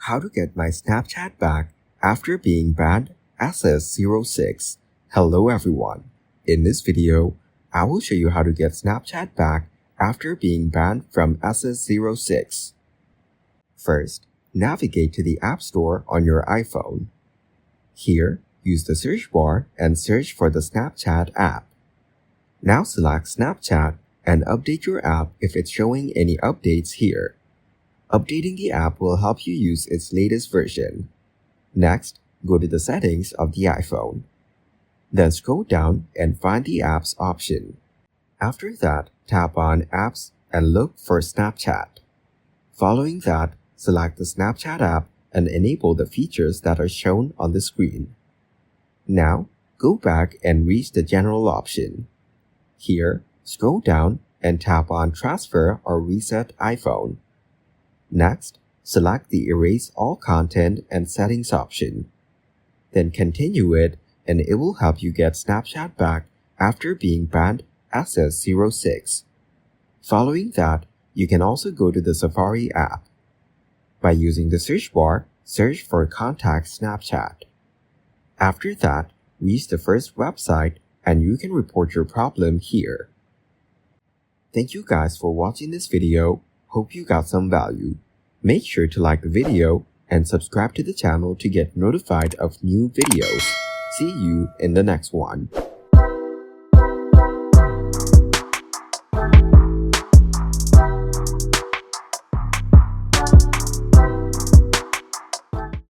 How to get my Snapchat back after being banned SS06. Hello everyone. In this video, I will show you how to get Snapchat back after being banned from SS06. First, navigate to the App Store on your iPhone. Here, use the search bar and search for the Snapchat app. Now select Snapchat and update your app if it's showing any updates here. Updating the app will help you use its latest version. Next, go to the settings of the iPhone. Then scroll down and find the Apps option. After that, tap on Apps and look for Snapchat. Following that, select the Snapchat app and enable the features that are shown on the screen. Now, go back and reach the General option. Here, scroll down and tap on Transfer or Reset iPhone. Next, select the Erase All Content and Settings option. Then continue it and it will help you get Snapchat back after being banned SS06. Following that, you can also go to the Safari app. By using the search bar, search for Contact Snapchat. After that, reach the first website and you can report your problem here. Thank you guys for watching this video. Hope you got some value. Make sure to like the video and subscribe to the channel to get notified of new videos. See you in the next one.